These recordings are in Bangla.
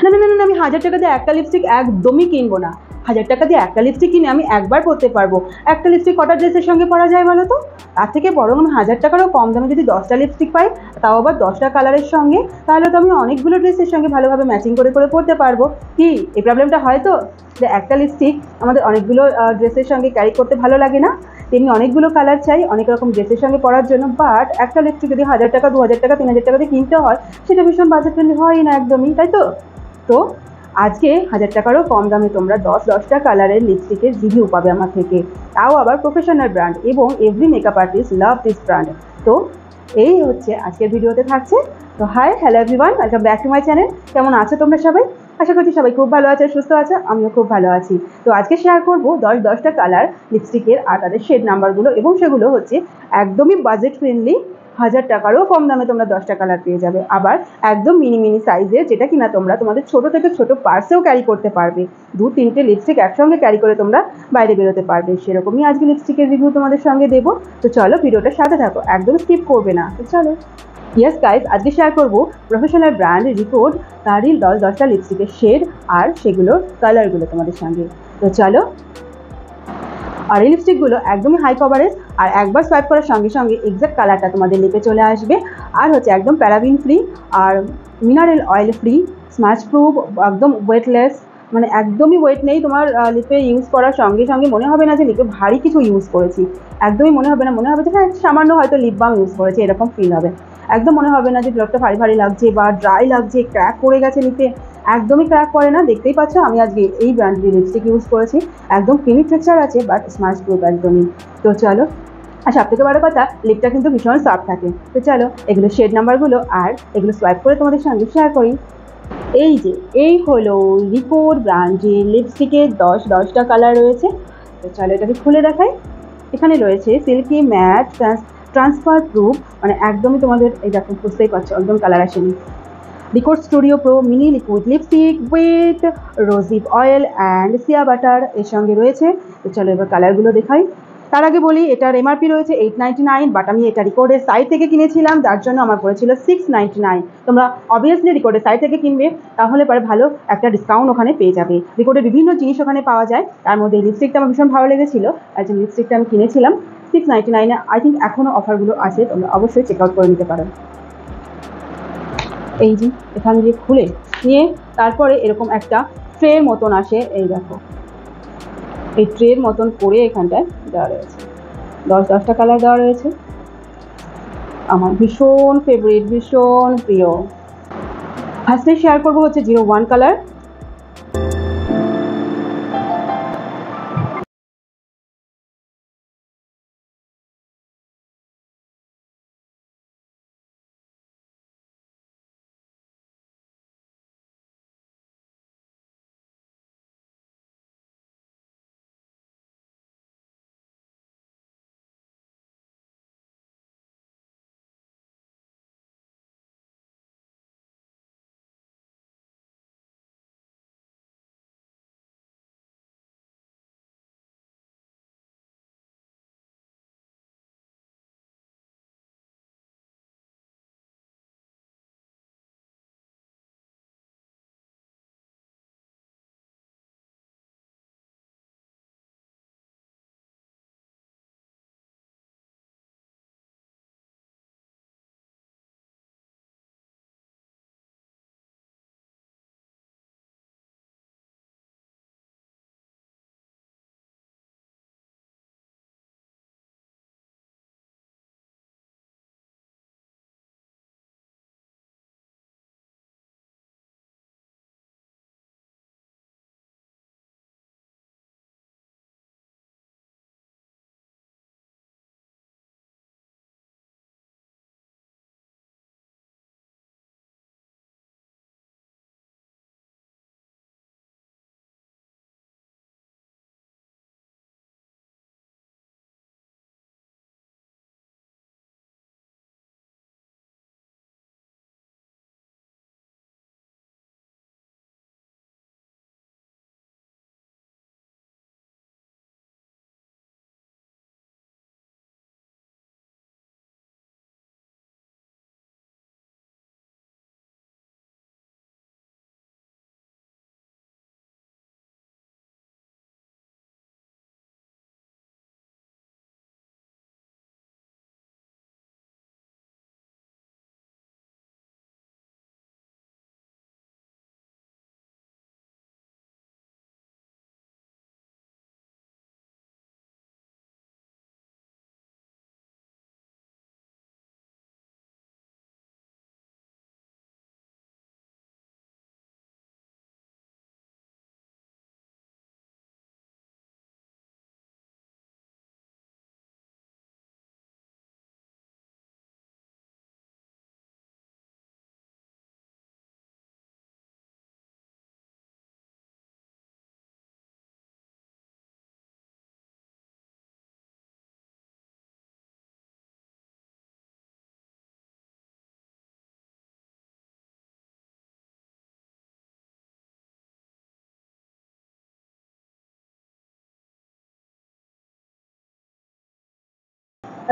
না না না না, আমি 1000 টাকা দিয়ে একটা লিপস্টিক একদমই কিনবো না। 1000 টাকা দিয়ে একটা লিপস্টিক কিনে আমি একবার পরতে পারবো। একটা লিপস্টিক কটা ড্রেসের সঙ্গে পরা যায় বলো তো? তার থেকে বরং আমি 1000 টাকারও কম দামে যদি 10টা লিপস্টিক পাই, তাও আবার 10টা কালারের সঙ্গে, তাহলে তো আমি অনেকগুলো ড্রেসের সঙ্গে ভালোভাবে ম্যাচিং করে করে পরতে পারবো। কি এই প্রবলেমটা হয় তো? যে একটা লিপস্টিক আমাদের অনেকগুলো ড্রেসের সঙ্গে ক্যারি করতে ভালো লাগে না, তেমনি অনেকগুলো কালার চাই অনেক রকম ড্রেসের সঙ্গে পরার জন্য। বাট একটা লিপস্টিক যদি 1000 টাকা, 2000 টাকা, 3000 টাকা দিয়ে কিনতে হয়, সেটা ভীষণ বাজেট ফ্রেন্ডলি হয় না একদমই, তাই তো? তো আজকে 1000 টাকারও কম দামে তোমরা 10টা কালারের লিপস্টিকের রিভিউ পাবে আমার থেকে, তাও আবার প্রফেশনাল ব্র্যান্ড, এবং every makeup artist love this brand. তো এই হচ্ছে আজকের ভিডিওতে থাকছে। তো hi, hello everyone, welcome back to my channel. কেমন আছো তোমরা সবাই? আশা করছি সবাই খুব ভালো আছে, সুস্থ আছে, আমিও খুব ভালো আছি। তো আজকে শেয়ার করবো 10টা কালার লিপস্টিকের আর তাদের শেড নাম্বারগুলো, এবং সেগুলো হচ্ছে একদমই বাজেট ফ্রেন্ডলি। 1000 টাকারও কম দামে তোমরা 10টা কালার পেয়ে যাবে, আবার একদম মিনি মিনি সাইজে, যেটা কিনা তোমরা তোমাদের ছোট থেকে ছোট পার্সেও ক্যারি করতে পারবে। 2-3টে লিপস্টিক একসঙ্গে ক্যারি করে তোমরা বাইরে বেরোতে পারবে, সেরকমই আজকে লিপস্টিকের রিভিউ তোমাদের সঙ্গে দেবো। তো চলো ভিডিওটার সাথে থাকো, একদম স্কিপ করবে না। তো চলো। ইয়েস গাইজ, আজকে শেয়ার করবো প্রফেশনাল ব্র্যান্ড রিপোর্ট তারই 10টা লিপস্টিকের শেড আর সেগুলোর কালারগুলো তোমাদের সঙ্গে। তো চলো। আর এই লিপস্টিকগুলো একদমই হাই কভারেজ, আর একবার সোয়াইপ করার সঙ্গে সঙ্গে এক্সাক্ট কালারটা তোমাদের লিপে চলে আসবে। আর হচ্ছে একদম প্যারাবিন ফ্রি, আর mineral oil free, smudge proof, একদম ওয়েটলেস, মানে একদমই ওয়েট নেই তোমার লিপে ইউজ করার সঙ্গে সঙ্গে মনে হবে না যে লিপে ভারী কিছু ইউজ করেছি, একদমই মনে হবে না। মনে হবে যে হ্যাঁ সামান্য হয়তো লিপ বাম ইউজ করেছি, এরকম ফিল হবে। একদম মনে হবে না যে লিপটা ভারী ভারী লাগছে বা ড্রাই লাগছে, ক্র্যাক পড়ে গেছে লিপে, একদমই ক্র্যাক পড়ে না। দেখতেই পাচ্ছ আমি আজকে এই ব্র্যান্ডের লিপস্টিক ইউজ করেছি, একদম ক্রিমি টেক্সচার আছে বাট স্ম্যাচ প্রুফ একদমই। তো চলো। আর সব থেকে বড় কথা, লিপটা কিন্তু ভীষণ সফট থাকে। তো চলো এগুলো শেড নাম্বারগুলো আর এগুলো সোয়াইপ করে তোমাদের সঙ্গে শেয়ার করি। এই যে এই হলো রিকোড ব্র্যান্ডের লিপস্টিকের 10টা কালার রয়েছে। তো চলো এটাকে খুলে দেখাই। এখানে রয়েছে সিল্কি ম্যাট ট্রান্সফার প্রুফ, মানে একদমই তোমাদের এই দেখো বুঝতেই পারছো একদম কালার আসেনি। Recode studio pro mini liquid lipstick with rosehip oil and shea butter এর সঙ্গে রয়েছে। তো চলো এবার কালারগুলো দেখাই। তার আগে বলি এটার এমআরপি রয়েছে 899, বাট আমি এটা রিকোডের সাইট থেকে কিনেছিলাম, যার জন্য আমার পড়েছিল 699। তোমরা অবভিয়াসলি রিকোডের সাইট থেকে কিনবে, তাহলে পরে ভালো একটা ডিসকাউন্ট ওখানে পেয়ে যাবে। রিকোডের বিভিন্ন জিনিস ওখানে পাওয়া যায়, তার মধ্যে এই লিপস্টিকটা আমার ভীষণ ভালো লেগেছিল, আর যে লিপস্টিকটা আমি কিনেছিলাম 699-এ। আই থিঙ্ক এখনও অফারগুলো আছে, তোমরা অবশ্যই চেক আউট করে নিতে পারো। এই যে এখান দিয়ে খুলে নিয়ে তারপরে এরকম একটা ট্রের মতন আসে, এই দেখো এই ট্রের মতন করে এখানটায় দেওয়া রয়েছে। 10টা কালার দেওয়া রয়েছে, আমার ভীষণ ফেভারিট, ভীষণ প্রিয়। ফার্স্টে শেয়ার করবো হচ্ছে 01 কালার।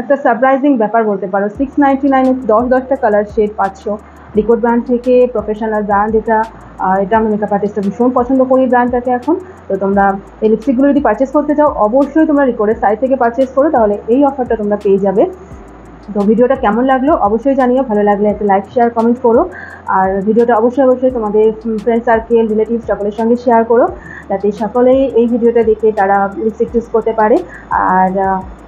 একটা সারপ্রাইজিং ব্যাপার বলতে পারো। 699 10টা কালার শেড পাচ্ছ লিকোড ব্র্যান্ড থেকে, প্রফেশনাল ব্র্যান্ড এটা। এটা আমি মেকআপ আর্টিস্টটা ভীষণ পছন্দ করি ব্র্যান্ডটাকে এখন। তো তোমরা এই লিপস্টিকগুলো যদি পারচেস করতে চাও অবশ্যই তোমরা রিকোডের সাইট থেকে পারচেস করো, তাহলে এই অফারটা তোমরা পেয়ে যাবে। তো ভিডিওটা কেমন লাগলো অবশ্যই জানিও, ভালো লাগলে একটা লাইক শেয়ার কমেন্ট করো, আর ভিডিওটা অবশ্যই তোমাদের ফ্রেন্ড সার্কেল রিলেটিভ সকলের সঙ্গে শেয়ার করো, যাতে সকলেই এই ভিডিওটা দেখে তারা লিপস্টিক চুজ করতে পারে। আর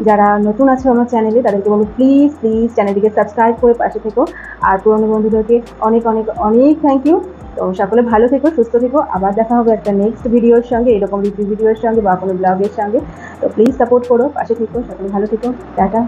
যারা নতুন আছে আমার চ্যানেলে তাদেরকে বলবো প্লিজ চ্যানেলটিকে সাবস্ক্রাইব করে পাশে থেকো। আর পুরনো বন্ধুদেরকে অনেক অনেক অনেক থ্যাংক ইউ। তো সকলে ভালো থেকো, সুস্থ থেকো, আবার দেখা হবে একটা নেক্সট ভিডিওর সঙ্গে, এরকম রিভিউ ভিডিওর সঙ্গে বা কোনো ব্লগের সঙ্গে। তো প্লিজ সাপোর্ট করো, পাশে থেকো, সকলে ভালো থেকো, টাটা।